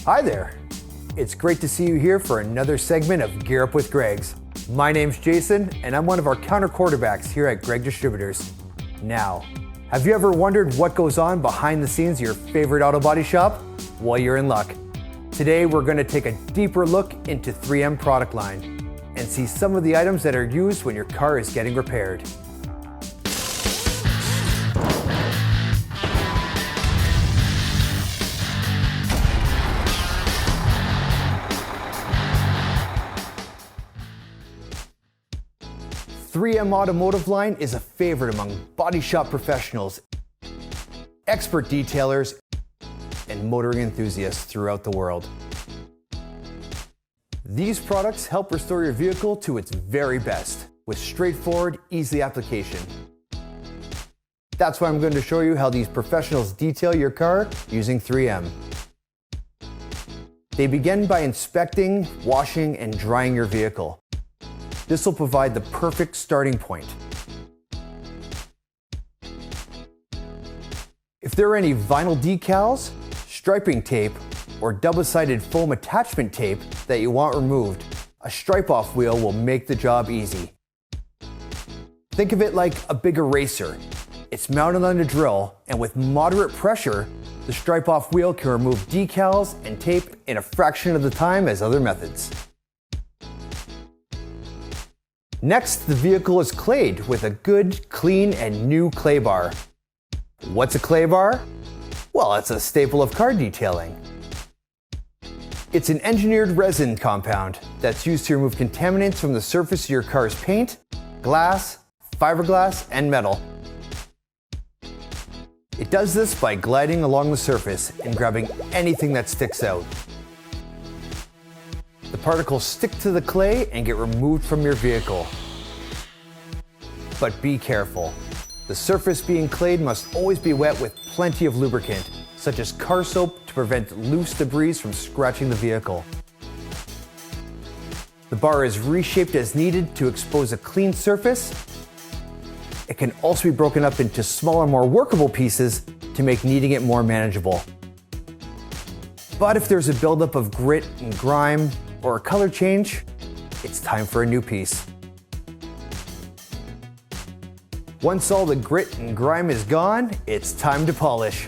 Hi there. It's great to see you here for another segment of Gear Up with Greggs. My name's Jason, and I'm one of our counter quarterbacks here at Gregg Distributors. Now, have you ever wondered what goes on behind the scenes of your favorite auto body shop? Well, you're in luck. Today, we're going to take a deeper look into 3M product line and see some of the items that are used when your car is getting repaired. The 3M Automotive line is a favorite among body shop professionals, expert detailers, and motoring enthusiasts throughout the world. These products help restore your vehicle to its very best with straightforward, easy application. That's why I'm going to show you how these professionals detail your car using 3M. They begin by inspecting, washing, and drying your vehicle. This will provide the perfect starting point. If there are any vinyl decals, striping tape, or double-sided foam attachment tape that you want removed, a stripe-off wheel will make the job easy. Think of it like a big eraser. It's mounted on a drill, and with moderate pressure, the stripe-off wheel can remove decals and tape in a fraction of the time as other methods. Next, the vehicle is clayed with a good, clean, and new clay bar. What's a clay bar? Well, it's a staple of car detailing. It's an engineered resin compound that's used to remove contaminants from the surface of your car's paint, glass, fiberglass, and metal. It does this by gliding along the surface and grabbing anything that sticks out. The particles stick to the clay and get removed from your vehicle. But be careful. The surface being clayed must always be wet with plenty of lubricant, such as car soap, to prevent loose debris from scratching the vehicle. The bar is reshaped as needed to expose a clean surface. It can also be broken up into smaller, more workable pieces to make kneading it more manageable. But if there's a buildup of grit and grime, or a color change, it's time for a new piece. Once all the grit and grime is gone, it's time to polish.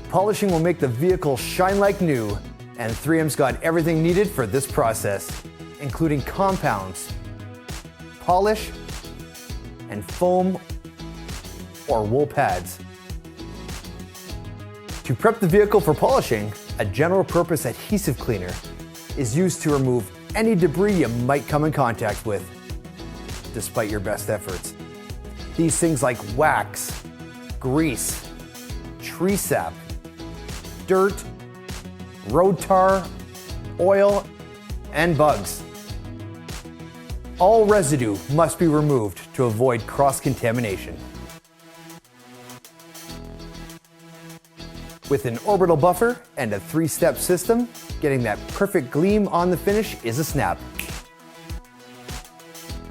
Polishing will make the vehicle shine like new, and 3M's got everything needed for this process, including compounds, polish, and foam or wool pads. To prep the vehicle for polishing, a general purpose adhesive cleaner is used to remove any debris you might come in contact with, despite your best efforts. These things like wax, grease, tree sap, dirt, road tar, oil, and bugs. All residue must be removed to avoid cross-contamination. With an orbital buffer and a 3-step system, getting that perfect gleam on the finish is a snap.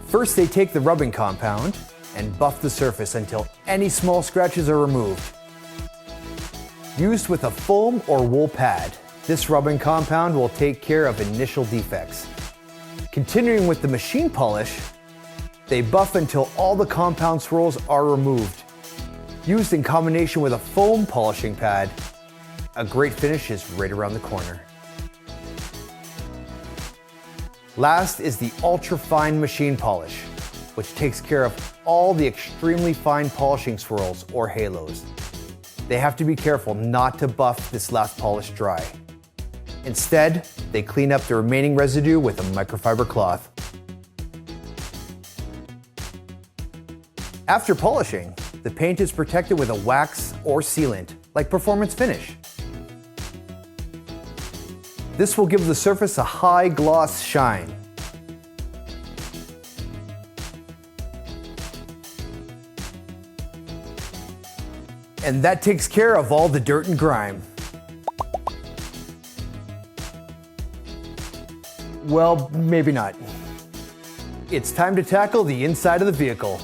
First, they take the rubbing compound and buff the surface until any small scratches are removed. Used with a foam or wool pad, this rubbing compound will take care of initial defects. Continuing with the machine polish, they buff until all the compound swirls are removed. Used in combination with a foam polishing pad, a great finish is right around the corner. Last is the ultra-fine machine polish, which takes care of all the extremely fine polishing swirls or halos. They have to be careful not to buff this last polish dry. Instead, they clean up the remaining residue with a microfiber cloth. After polishing, the paint is protected with a wax or sealant, like Performance Finish. This will give the surface a high gloss shine. And that takes care of all the dirt and grime. Well, maybe not. It's time to tackle the inside of the vehicle.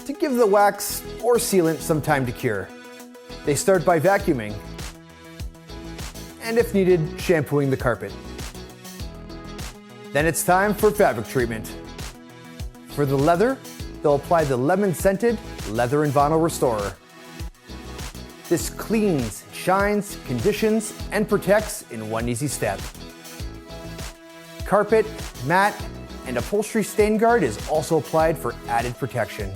To give the wax or sealant some time to cure, they start by vacuuming. and if needed, shampooing the carpet. Then it's time for fabric treatment. For the leather, they'll apply the lemon-scented Leather and Vinyl Restorer. This cleans, shines, conditions, and protects in one easy step. Carpet, mat, and upholstery stain guard is also applied for added protection.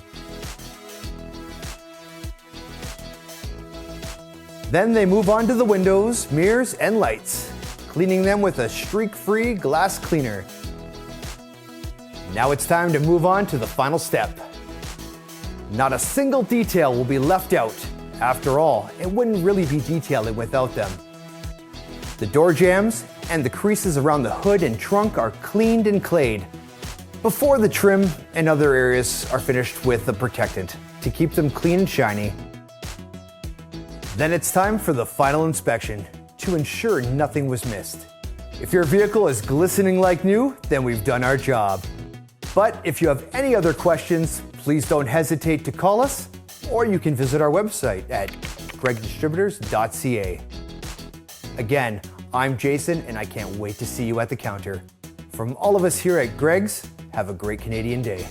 Then they move on to the windows, mirrors, and lights, cleaning them with a streak-free glass cleaner. Now it's time to move on to the final step. Not a single detail will be left out. After all, it wouldn't really be detailing without them. The door jambs and the creases around the hood and trunk are cleaned and clayed before the trim and other areas are finished with the protectant to keep them clean and shiny. Then it's time for the final inspection to ensure nothing was missed. If your vehicle is glistening like new, then we've done our job. But if you have any other questions, please don't hesitate to call us, or you can visit our website at greggdistributors.ca. Again, I'm Jason, and I can't wait to see you at the counter. From all of us here at Gregg's, have a great Canadian day.